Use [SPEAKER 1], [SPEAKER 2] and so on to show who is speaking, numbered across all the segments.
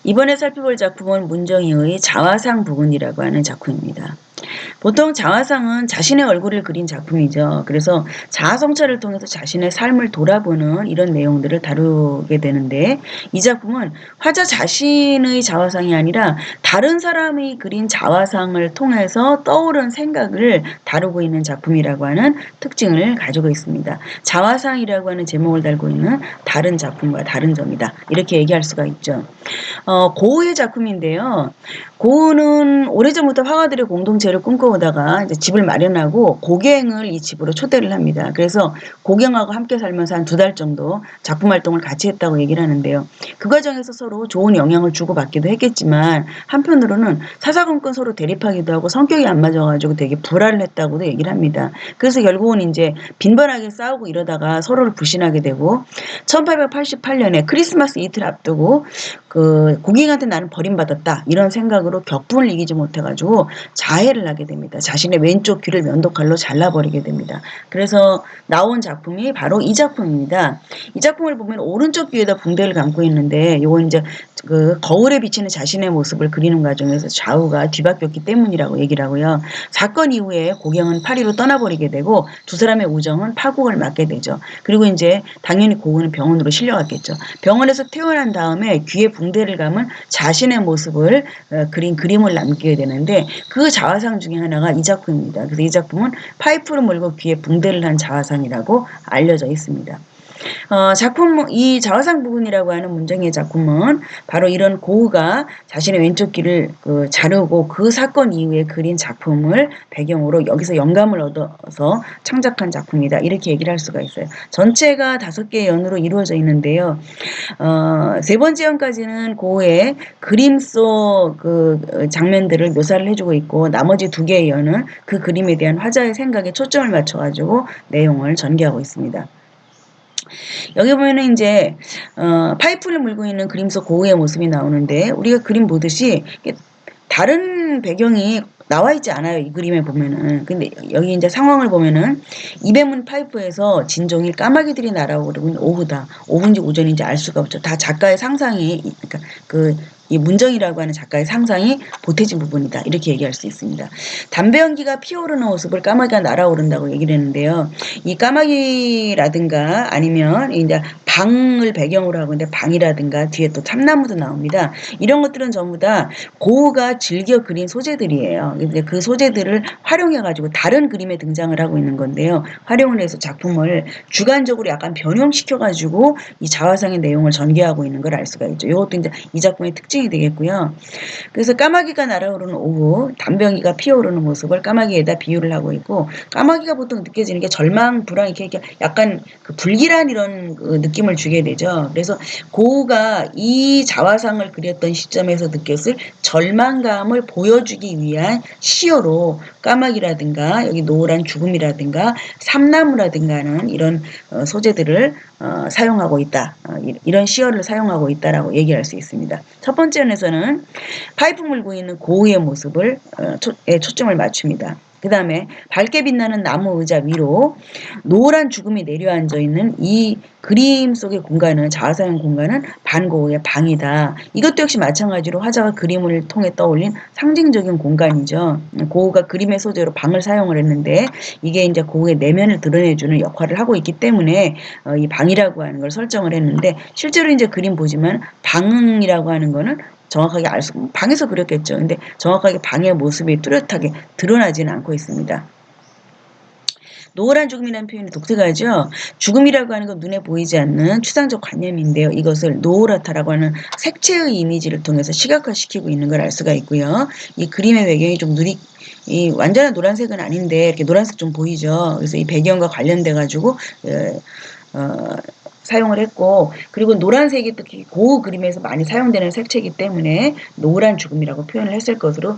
[SPEAKER 1] 이번에 살펴볼 작품은 문정희의 자화상 부근이라고 하는 작품입니다. 보통 자화상은 자신의 얼굴을 그린 작품이죠. 그래서 자아성찰을 통해서 자신의 삶을 돌아보는 이런 내용들을 다루게 되는데, 이 작품은 화자 자신의 자화상이 아니라 다른 사람이 그린 자화상을 통해서 떠오른 생각을 다루고 있는 작품이라고 하는 특징을 가지고 있습니다. 자화상이라고 하는 제목을 달고 있는 다른 작품과 다른 점이다, 이렇게 얘기할 수가 있죠. 고흐의 작품인데요. 고흐는 오래전부터 화가들의 공동체를 꿈꿔오다가 이제 집을 마련하고 고갱을 이 집으로 초대를 합니다. 그래서 고갱하고 함께 살면서 한 2달 정도 작품 활동을 같이 했다고 얘기를 하는데요. 그 과정에서 서로 좋은 영향을 주고받기도 했겠지만, 한편으로는 사사건건 서로 대립하기도 하고 성격이 안 맞아가지고 되게 불화를 했다고도 얘기를 합니다. 그래서 결국은 이제 빈번하게 싸우고 이러다가 서로를 불신하게 되고, 1888년에 크리스마스 이틀 앞두고 고객한테 나는 버림받았다, 이런 생각으로 격분을 이기지 못해가지고 자해를 하게 됩니다. 자신의 왼쪽 귀를 면도칼로 잘라버리게 됩니다. 그래서 나온 작품이 바로 이 작품입니다. 이 작품을 보면 오른쪽 귀에다 붕대를 감고 있는데, 요건 이제 거울에 비치는 자신의 모습을 그리는 과정에서 좌우가 뒤바뀌었기 때문이라고 얘기를 하고요. 사건 이후에 고경은 파리로 떠나버리게 되고 두 사람의 우정은 파국을 맞게 되죠. 그리고 이제 당연히 고은은 병원으로 실려갔겠죠. 병원에서 퇴원한 다음에 귀에 붕대를 감은 자신의 모습을 그린 그림을 남기게 되는데, 그 자화상 중에 하나가 이 작품입니다. 그래서 이 작품은 파이프를 물고 귀에 붕대를 한 자화상이라고 알려져 있습니다. 이 자화상 부근이라고 하는 문정희의 작품은 바로 이런 고흐가 자신의 왼쪽 귀를 자르고 그 사건 이후에 그린 작품을 배경으로 여기서 영감을 얻어서 창작한 작품이다, 이렇게 얘기를 할 수가 있어요. 전체가 5개의 연으로 이루어져 있는데요. 3번째 연까지는 고흐의 그림 속 장면들을 묘사를 해주고 있고, 나머지 2개의 연은 그 그림에 대한 화자의 생각에 초점을 맞춰가지고 내용을 전개하고 있습니다. 여기 보면은 이제 파이프를 물고 있는 그림 속 고흐의 모습이 나오는데, 우리가 그림 보듯이 다른 배경이 나와 있지 않아요, 이 그림에 보면은. 근데 여기 이제 상황을 보면은 입에 문 파이프에서 진종일 까마귀들이 날아오고, 그러면 오후다, 오후인지 오전인지 알 수가 없죠. 다 작가의 상상이, 그러니까 이 문정이라고 하는 작가의 상상이 보태진 부분이다, 이렇게 얘기할 수 있습니다. 담배 연기가 피어오르는 모습을 까마귀가 날아오른다고 얘기를 했는데요. 이 까마귀라든가 아니면 이제 방을 배경으로 하고 있는데, 방이라든가 뒤에 또 참나무도 나옵니다. 이런 것들은 전부 다 고흐가 즐겨 그린 소재들이에요. 이제 그 소재들을 활용해가지고 다른 그림에 등장을 하고 있는 건데요. 활용을 해서 작품을 주관적으로 약간 변형시켜가지고 이 자화상의 내용을 전개하고 있는 걸 알 수가 있죠. 이것도 이제 이 작품의 특징이 되겠고요. 그래서 까마귀가 날아오르는 오후, 담배 연기가 피어오르는 모습을 까마귀에다 비유를 하고 있고, 까마귀가 보통 느껴지는 게 절망, 불안, 이렇게 약간 불길한 이런 느낌을 주게 되죠. 그래서 고흐가 이 자화상을 그렸던 시점에서 느꼈을 절망감을 보여주기 위한 시어로 까마귀라든가 여기 노란 죽음이라든가 삼나무라든가는 이런 소재들을 사용하고 있다, 이런 시어를 사용하고 있다라고 얘기할 수 있습니다. 첫 번째 연에서는 파이프 물고 있는 고흐의 모습을 초점을 맞춥니다. 그 다음에 밝게 빛나는 나무 의자 위로 노란 죽음이 내려앉아 있는 이 그림 속의 공간은, 자화상의 공간은 반고흐의 방이다. 이것도 역시 마찬가지로 화자가 그림을 통해 떠올린 상징적인 공간이죠. 고흐가 그림의 소재로 방을 사용을 했는데, 이게 이제 고흐의 내면을 드러내주는 역할을 하고 있기 때문에 이 방이라고 하는 걸 설정을 했는데, 실제로 이제 그림 보지만 방이라고 하는 거는 정확하게 방에서 그렸겠죠. 근데 정확하게 방의 모습이 뚜렷하게 드러나지는 않고 있습니다. 노란 죽음이라는 표현이 독특하죠. 죽음이라고 하는 건 눈에 보이지 않는 추상적 관념인데요. 이것을 노랗다라고 하는 색채의 이미지를 통해서 시각화시키고 있는 걸 알 수가 있고요. 이 그림의 배경이 좀 이 완전한 노란색은 아닌데 이렇게 노란색 좀 보이죠. 그래서 이 배경과 관련돼 가지고 사용을 했고, 그리고 노란색이 특히 고흐 그림에서 많이 사용되는 색채이기 때문에 노란 죽음이라고 표현을 했을 것으로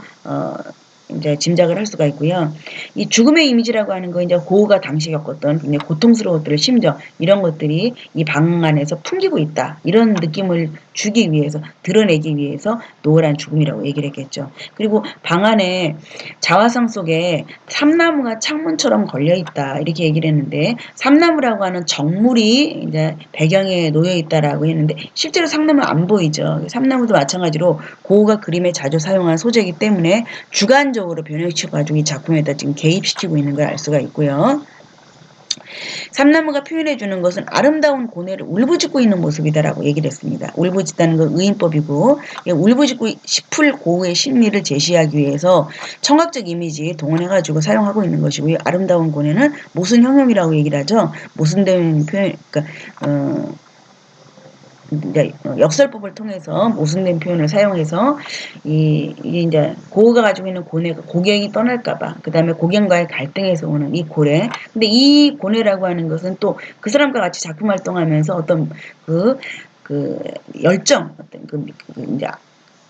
[SPEAKER 1] 이제 짐작을 할 수가 있고요. 이 죽음의 이미지라고 하는 거 이제 고우가 당시 겪었던 굉장히 고통스러웠던 심정 이런 것들이 이 방 안에서 풍기고 있다. 이런 느낌을 주기 위해서 드러내기 위해서 노을한 죽음이라고 얘기를 했겠죠. 그리고 방 안에 자화상 속에 삼나무가 창문처럼 걸려 있다. 이렇게 얘기를 했는데 삼나무라고 하는 정물이 이제 배경에 놓여 있다라고 했는데 실제로 삼나무 안 보이죠. 삼나무도 마찬가지로 고우가 그림에 자주 사용한 소재이기 때문에 주관적으로 변형시켜가지고 이 작품에다 지금 개입시키고 있는 걸 알 수가 있고요. 삼나무가 표현해주는 것은 아름다운 고뇌를 울부짖고 있는 모습이다라고 얘기를 했습니다. 울부짖다는 건 의인법이고 울부짖고 싶을 고우의 심리를 제시하기 위해서 청각적 이미지 동원해가지고 사용하고 있는 것이고요. 아름다운 고뇌는 모순형용이라고 얘기를 하죠. 모순된 표현, 그러니까 역설법을 통해서 모순된 표현을 사용해서 이게 이제 고우가 가지고 있는 고뇌가 고객이 떠날까봐 그 다음에 고객과의 갈등에서 오는 이 고뇌. 근데 이 고뇌라고 하는 것은 또 그 사람과 같이 작품 활동하면서 어떤 그 열정, 어떤 이제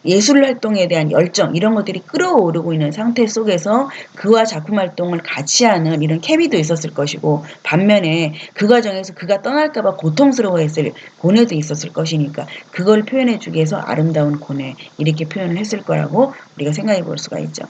[SPEAKER 1] 예술 활동에 대한 열정 이런 것들이 끌어오르고 있는 상태 속에서 그와 작품 활동을 같이 하는 이런 케미도 있었을 것이고 반면에 그 과정에서 그가 떠날까 봐 고통스러워했을 고뇌도 있었을 것이니까 그걸 표현해 주기 위해서 아름다운 고뇌 이렇게 표현을 했을 거라고 우리가 생각해 볼 수가 있죠.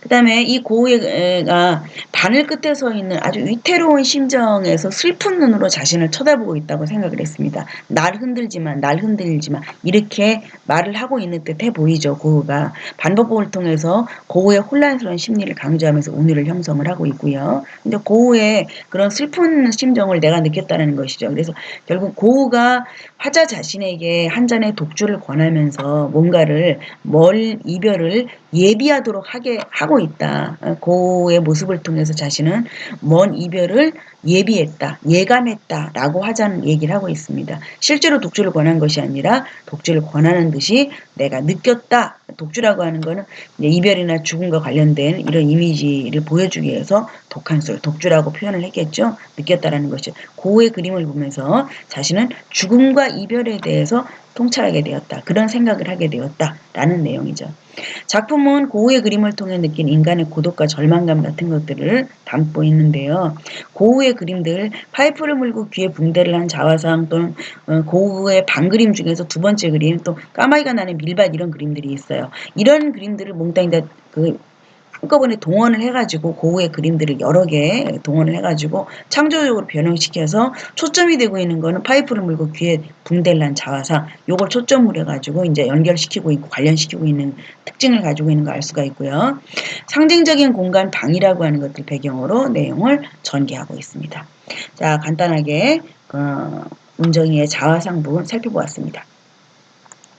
[SPEAKER 1] 그 다음에 이 고우가 바늘 끝에 서 있는 아주 위태로운 심정에서 슬픈 눈으로 자신을 쳐다보고 있다고 생각을 했습니다. 날 흔들지만 날 흔들지만 이렇게 말을 하고 있는 듯해 보이죠. 고우가 반복법을 통해서 고우의 혼란스러운 심리를 강조하면서 운율을 형성을 하고 있고요. 근데 고우의 그런 슬픈 심정을 내가 느꼈다는 것이죠. 그래서 결국 고우가 화자 자신에게 한 잔의 독주를 권하면서 뭔가를 멀 이별을 예비하도록 하고 있다. 고의 모습을 통해서 자신은 먼 이별을 예비했다, 예감했다라고 하자는 얘기를 하고 있습니다. 실제로 독주를 권한 것이 아니라 독주를 권하는 듯이 내가 느꼈다. 독주라고 하는 거는 이별이나 죽음과 관련된 이런 이미지를 보여주기 위해서 독한 술, 독주라고 표현을 했겠죠. 느꼈다라는 것이 고의 그림을 보면서 자신은 죽음과 이별에 대해서 통찰하게 되었다. 그런 생각을 하게 되었다라는 내용이죠. 작품은 고우의 그림을 통해 느낀 인간의 고독과 절망감 같은 것들을 담고 있는데요. 고우의 그림들, 파이프를 물고 귀에 붕대를 한 자화상 또는 고우의 방그림 중에서 두 번째 그림, 또 까마귀가 나는 밀밭 이런 그림들이 있어요. 이런 그림들을 몽땅 다 한꺼번에 동원을 해가지고 고우의 그림들을 여러 개 동원을 해가지고 창조적으로 변형시켜서 초점이 되고 있는 거는 파이프를 물고 귀에 붕대를 난 자화상 요걸 초점으로 해가지고 이제 연결시키고 있고 관련시키고 있는 특징을 가지고 있는 거 알 수가 있고요. 상징적인 공간 방이라고 하는 것들 배경으로 내용을 전개하고 있습니다. 자, 간단하게 문정희의 자화상 부분 살펴보았습니다.